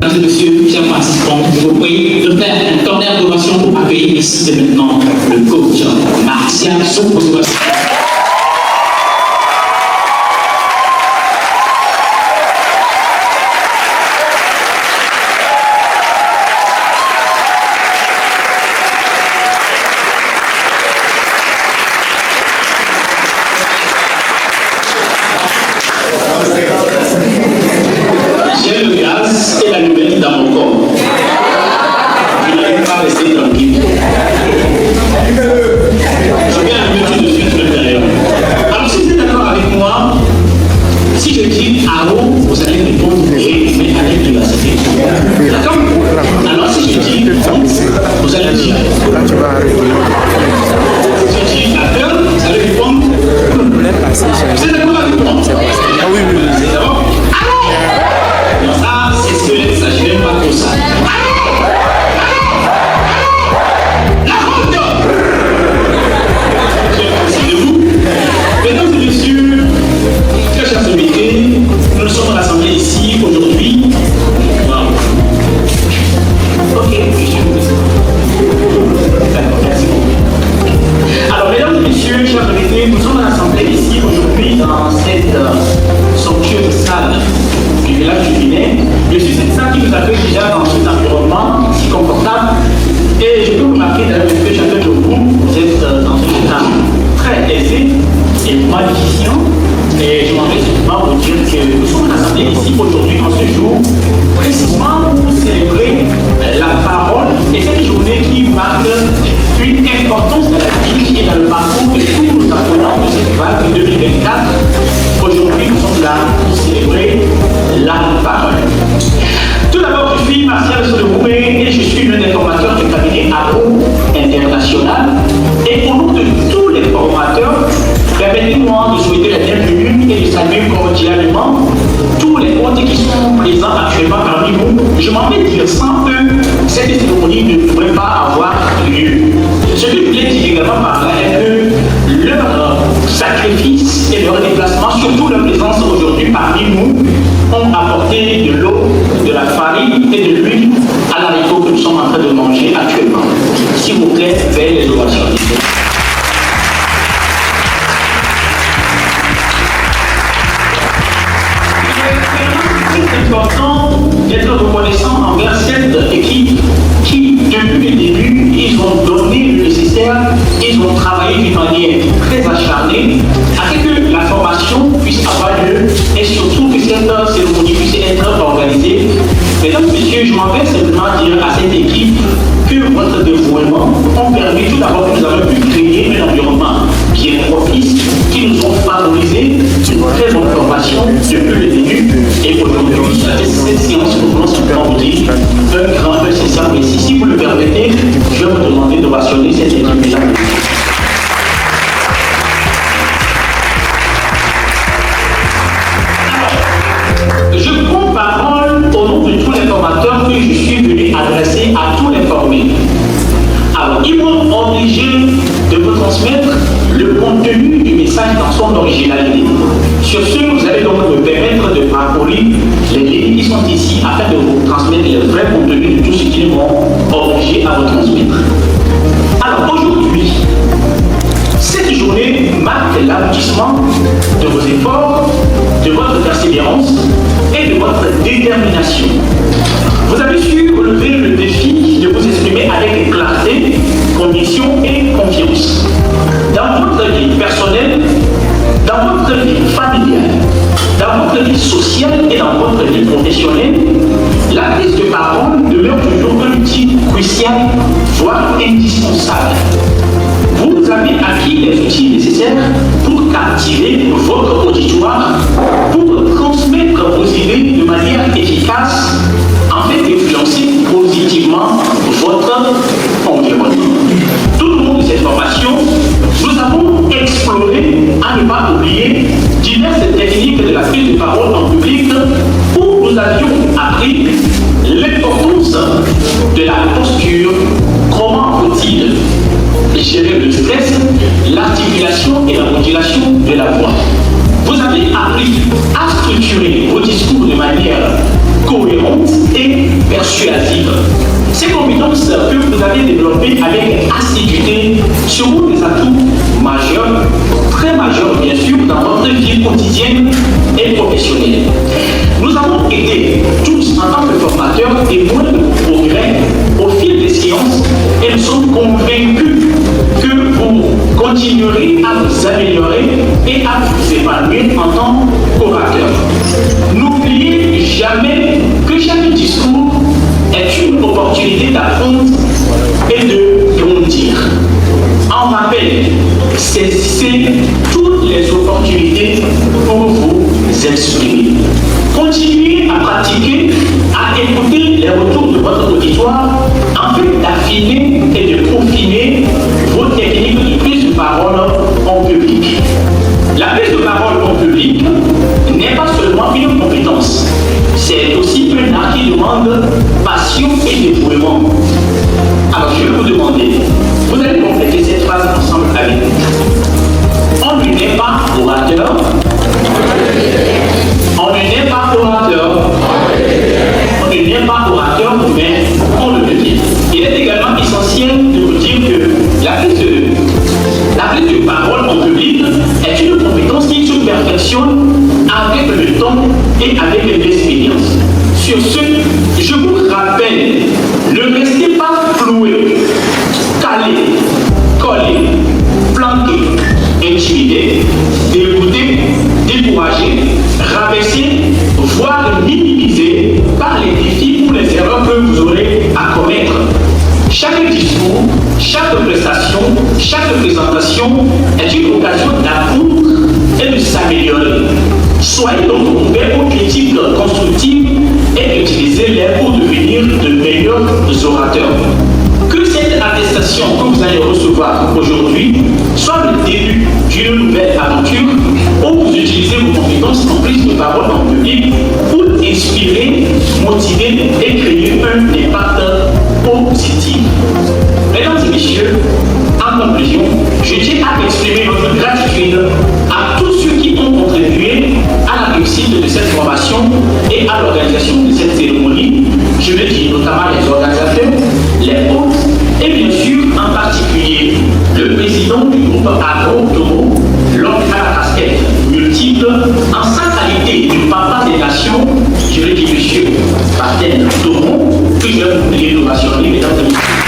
Mesdames et messieurs, chers participants, je vous prie de faire un tonnerre d'ovation pour accueillir ici et maintenant le coach Martial Soukoukou. J'ai le gaz et la nouvelle dans mon corps. Je n'arrive pas à rester tranquille. Je vais allumer tout de suite l'intérieur. Alors si vous êtes d'accord avec moi, si je dis Aro, vous allez répondre oui, mais avec vivacité. D'accord? Alors si je dis non, vous allez dire. Si je dis appel, vous allez répondre. Vous êtes d'accord avec moi? Ah oui, oui, oui. C'est bon? Ça, c'est ce que je n'aime pas trop ça. La honte! Je vous. Mesdames et messieurs, très chers invités, nous sommes rassemblés ici aujourd'hui. Wow. Ok, je suis d'accord, merci beaucoup. Alors, mesdames et messieurs, chers invités, nous sommes rassemblés ici aujourd'hui dans cette somptueuse salle du village du Guinée. Je suis cette salle qui nous accueille déjà dans cet environnement si confortable. Et je peux vous remarquer d'ailleurs que chacun de vous êtes dans un état très aisé et pas difficile. Et je m'en vais simplement vous dire que nous sommes rassemblés ici aujourd'hui en ce jour, précisément pour célébrer la parole et cette journée qui marque une importance de la vie et dans le parcours de tous nos apprenants de cette vague 2024. Aujourd'hui, nous sommes là pour célébrer la parole. Tout d'abord, je suis Martial Soukoukou et je suis l'un des formateurs du cabinet Aro International. Et au nom de tous les formateurs, permettez-moi de souhaiter la bienvenue et de saluer cordialement tous les hôtes qui sont présents actuellement parmi vous. Je m'en vais dire, sans eux, cette cérémonie ne pourrait pas avoir lieu. Ce que je voulais dire également par là est que leur sacrifice et leur déplacement, surtout leur présence aujourd'hui parmi nous, ont apporté de l'eau, de la farine et de l'huile à l'haricot que nous sommes en train de manger actuellement. S'il vous plaît, veillez les ovations. C'est important d'être reconnaissant envers cette équipe qui, depuis le début, ils ont donné le nécessaire, ils ont travaillé d'une manière très acharnée afin que la formation puisse avoir lieu et surtout que cette cérémonie puisse être organisée. Mesdames et messieurs, je m'en vais simplement dire à cette équipe que votre dévouement ont permis tout d'abord que nous avons pu créer un environnement qui est propice, qui nous ont favorisé une très bonne formation depuis le début. Et aujourd'hui, cette séance, nous voulons simplement vous dire un grand, sincère merci. Si vous le permettez, je vais vous demander d'ovationner cette équipe-là. Je prends parole au nom de tous les formateurs que je suis venu adresser à tous les formés. Alors, ils m'ont obligé de vous transmettre le contenu du message dans son originalité. Sur ce, vous allez donc me permettre de parcourir les lignes qui sont ici afin de vous transmettre le vrai contenu de tout ce qu'ils m'ont obligé à vous transmettre. Alors, aujourd'hui, cette journée marque l'aboutissement de vos efforts, de votre persévérance et de votre détermination. Vous avez su relever le défi de vous exprimer avec clarté, conviction et confiance. Dans votre vie personnelle, dans votre vie familiale, dans votre vie sociale et dans votre vie professionnelle, la prise de parole demeure toujours un outil crucial, voire indispensable. Vous avez acquis les outils nécessaires pour captiver votre auditoire, pour transmettre vos idées de manière efficace, afin d'influencer positivement votre environnement. Tout au long de cette formation, nous avons exploré, à ne pas oublier, diverses techniques de la prise de parole en public où nous avions appris l'importance de la posture, comment faut-il gérer le stress, l'articulation et la modulation de la voix. Vous avez appris à structurer vos discours de manière cohérente et persuasive. Ces compétences que vous avez développées avec assiduité seront des atouts majeurs, très majeurs bien sûr, dans votre vie quotidienne et professionnelle. Nous avons été tous, en tant que formateurs, témoins de vos progrès au fil des séances et nous sommes convaincus que vous continuerez à vous améliorer et à vous épanouir en tant qu'orateur. N'oubliez jamais que chaque discours est une opportunité d'apprendre et de grandir. En rappel, saisissez toutes les opportunités pour vous exprimer. Continuez à pratiquer, à écouter les retours de votre auditoire afin d'affiner et de peaufiner vos techniques de prise de parole en public. La prise de parole en public n'est pas seulement une compétence, c'est aussi un art qui demande passion et dévouement. Alors je vais vous demander, vous allez compléter cette phrase ensemble avec nous. On ne n'est pas orateur. On ne n'est pas orateur. On ne n'est pas orateur, mais on le devient. Il est également essentiel de vous dire que la prise de parole en public est une compétence qui se perfectionne avec le temps et avec l'expérience. Sur ce, je vous rappelle, ne restez pas cloué, calé, collé, planté, intimidé, dégoûté, découragé, rabaissé, voire minimisé par les défis ou les erreurs que vous aurez à commettre. Chaque discours, chaque prestation, chaque présentation est une occasion d'apprendre et de s'améliorer. Soyez donc ouverts aux critiques constructives et utilisez-les pour devenir de meilleurs orateurs. Que cette attestation que vous allez recevoir aujourd'hui soit le début d'une nouvelle aventure où vous utilisez vos compétences en prise de parole en public pour inspirer, motiver et créer un impact positif. Mesdames et messieurs, en conclusion, je tiens à exprimer notre gratitude à tous ceux qui ont contribué à la réussite de cette formation et à l'organisation de cette cérémonie. Je veux dire notamment les organisateurs, les hôtes et bien sûr en particulier le président du groupe Agro-Tomo, l'homme à la casquette multiple, en sa qualité de papa des nations, je veux dire monsieur Paten Tomo, que je vais vous oublier l'ovation, mesdames et messieurs.